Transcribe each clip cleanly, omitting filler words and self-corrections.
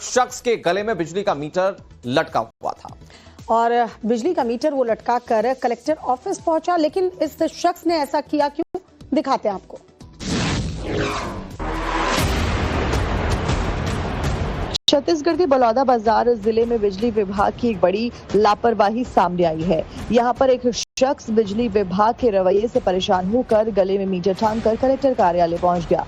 शख्स के गले में बिजली का मीटर लटका हुआ था और बिजली का मीटर वो लटका कर कलेक्टर ऑफिस पहुंचा। लेकिन इस शख्स ने ऐसा किया क्यों, दिखाते हैं आपको। छत्तीसगढ़ के बलौदाबाजार जिले में बिजली विभाग की एक बड़ी लापरवाही सामने आई है। यहाँ पर एक शख्स बिजली विभाग के रवैये से परेशान होकर गले में मीटर टांगकर कलेक्टर कार्यालय पहुंच गया।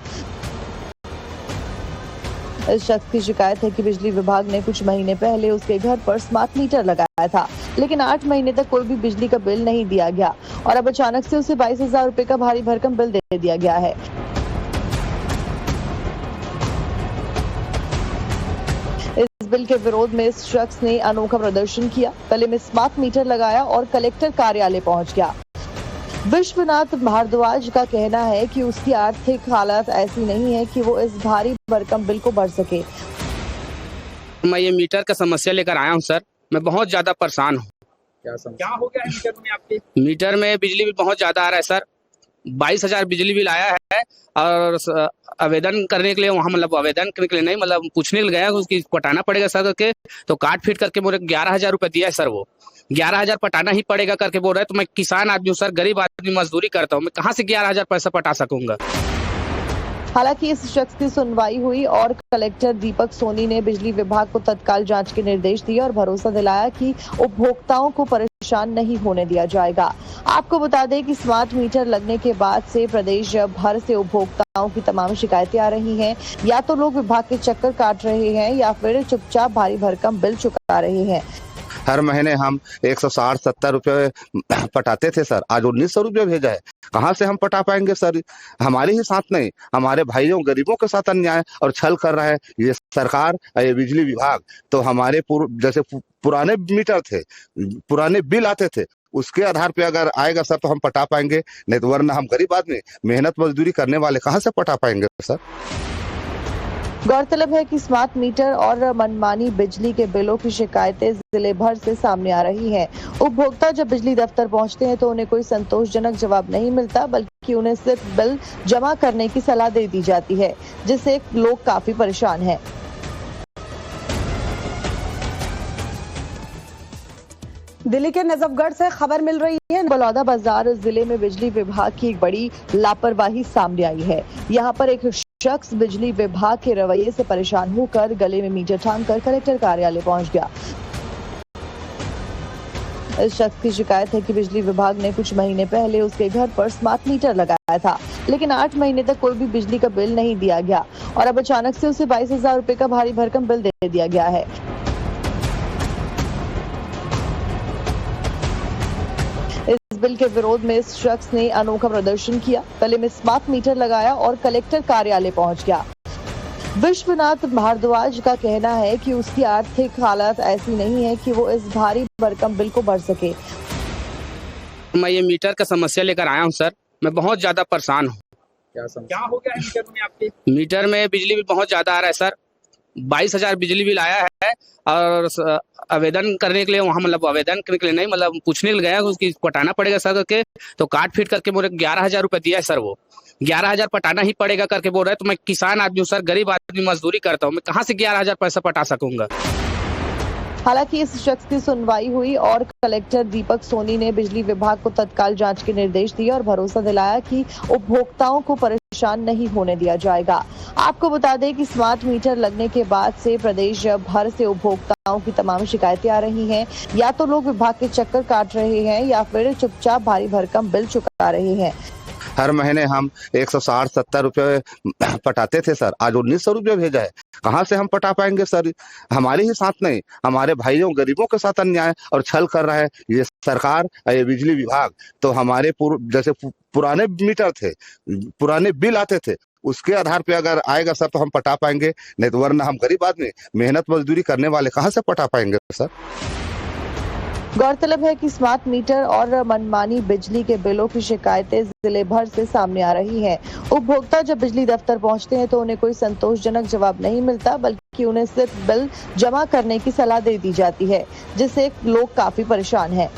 इस शख्स की शिकायत है कि बिजली विभाग ने कुछ महीने पहले उसके घर पर स्मार्ट मीटर लगाया था, लेकिन 8 महीने तक कोई भी बिजली का बिल नहीं दिया गया और अब अचानक से उसे 22,000 रुपए का भारी भरकम बिल दे दिया गया है। इस बिल के विरोध में इस शख्स ने अनोखा प्रदर्शन किया, गले में स्मार्ट मीटर लगाया और कलेक्टर कार्यालय पहुंच गया। विश्वनाथ भारद्वाज का कहना है कि उसकी आर्थिक हालत ऐसी नहीं है कि वो इस भारी भरकम बिल को भर सके। मैं ये मीटर का समस्या लेकर आया हूँ सर, मैं बहुत ज्यादा परेशान हूँ। क्या हो गया है मीटर में आपके? मीटर में बिजली बिल बहुत ज्यादा आ रहा है सर, 22,000 बिजली बिल आया है और आवेदन करने के लिए वहाँ मतलब आवेदन करने के लिए नहीं मतलब पूछने के लिए गया, उसकी पटाना पड़ेगा सर करके, तो काट फीट करके मुझे 11,000 रुपये दिया है सर। वो 11,000 पटाना ही पड़ेगा करके बोल रहे हैं। तो मैं किसान आदमी हूँ सर, गरीब आदमी, मजदूरी करता हूँ, मैं कहाँ से 11,000 पैसा पटा सकूंगा। हालांकि इस शख्स की सुनवाई हुई और कलेक्टर दीपक सोनी ने बिजली विभाग को तत्काल जांच के निर्देश दिए और भरोसा दिलाया कि उपभोक्ताओं को परेशान नहीं होने दिया जाएगा। आपको बता दें कि स्मार्ट मीटर लगने के बाद से प्रदेश भर से उपभोक्ताओं की तमाम शिकायतें आ रही हैं। या तो लोग विभाग के चक्कर काट रहे हैं या फिर चुपचाप भारी भरकम बिल चुका रहे हैं। हर महीने हम 160-70 रुपये पटाते थे सर, आज 1,900 रुपये भेजा है। कहाँ से हम पटा पाएंगे सर? हमारे ही साथ नहीं, हमारे भाइयों गरीबों के साथ अन्याय और छल कर रहा है ये सरकार, ये बिजली विभाग। तो हमारे जैसे पुराने मीटर थे, पुराने बिल आते थे, उसके आधार पे अगर आएगा सर तो हम पटा पाएंगे, नहीं तो वरना हम गरीब आदमी मेहनत मजदूरी करने वाले कहाँ से पटा पाएंगे सर। गौरतलब है कि स्मार्ट मीटर और मनमानी बिजली के बिलों की शिकायतें जिले भर से सामने आ रही हैं। उपभोक्ता जब बिजली दफ्तर पहुंचते हैं तो उन्हें कोई संतोषजनक जवाब नहीं मिलता, बल्कि उन्हें सिर्फ बिल जमा करने की सलाह दे दी जाती है, जिससे लोग काफी परेशान हैं। दिल्ली के नजफगढ़ से खबर मिल रही है। बलौदाबाजार जिले में बिजली विभाग की एक बड़ी लापरवाही सामने आई है। यहाँ पर एक शख्स बिजली विभाग के रवैये से परेशान होकर गले में मीटर टांगकर कलेक्टर कार्यालय पहुंच गया। इस शख्स की शिकायत है कि बिजली विभाग ने कुछ महीने पहले उसके घर पर स्मार्ट मीटर लगाया था, लेकिन 8 महीने तक कोई भी बिजली का बिल नहीं दिया गया और अब अचानक से उसे 22,000 रुपए का भारी भरकम बिल दे दिया गया है। इस बिल के विरोध में इस शख्स ने अनोखा प्रदर्शन किया, गले में स्मार्ट मीटर लगाया और कलेक्टर कार्यालय पहुंच गया। विश्वनाथ भारद्वाज का कहना है कि उसकी आर्थिक हालत ऐसी नहीं है कि वो इस भारी भरकम बिल को भर सके। मैं ये मीटर का समस्या लेकर आया हूँ सर, मैं बहुत ज्यादा परेशान हूँ। क्या हो गया है मीटर में आपके? मीटर में बिजली बिल बहुत ज्यादा आ रहा है सर, 22,000 बिजली बिल आया है और आवेदन करने के लिए वहाँ मतलब आवेदन करने के लिए नहीं मतलब पूछने के लिए गया, उसकी पटाना पड़ेगा सर करके, तो काट फीट करके मुझे 11,000 रुपये दिया है सर। वो 11,000 पटाना ही पड़ेगा करके बोल रहे हैं। तो मैं किसान आदमी हूँ सर, गरीब आदमी, मजदूरी करता हूँ, मैं कहाँ से 11,000 पैसा पटा सकूंगा। हालांकि इस शख्स की सुनवाई हुई और कलेक्टर दीपक सोनी ने बिजली विभाग को तत्काल जांच के निर्देश दिए और भरोसा दिलाया कि उपभोक्ताओं को परेशान नहीं होने दिया जाएगा। आपको बता दें कि स्मार्ट मीटर लगने के बाद से प्रदेश भर से उपभोक्ताओं की तमाम शिकायतें आ रही हैं। या तो लोग विभाग के चक्कर काट रहे हैं या फिर चुपचाप भारी भरकम बिल चुका रहे हैं। हर महीने हम 160-70 रुपये पटाते थे सर, आज 1,900 रुपये भेजा है। कहाँ से हम पटा पाएंगे सर? हमारे ही साथ नहीं, हमारे भाइयों गरीबों के साथ अन्याय और छल कर रहा है ये सरकार, ये बिजली विभाग। तो हमारे जैसे पुराने मीटर थे, पुराने बिल आते थे, उसके आधार पे अगर आएगा सर तो हम पटा पाएंगे, नहीं तो वरना हम गरीब आदमी मेहनत मजदूरी करने वाले कहाँ से पटा पाएंगे सर। गौरतलब है कि स्मार्ट मीटर और मनमानी बिजली के बिलों की शिकायतें जिले भर से सामने आ रही हैं। उपभोक्ता जब बिजली दफ्तर पहुंचते हैं तो उन्हें कोई संतोषजनक जवाब नहीं मिलता, बल्कि उन्हें सिर्फ बिल जमा करने की सलाह दे दी जाती है, जिससे लोग काफी परेशान हैं।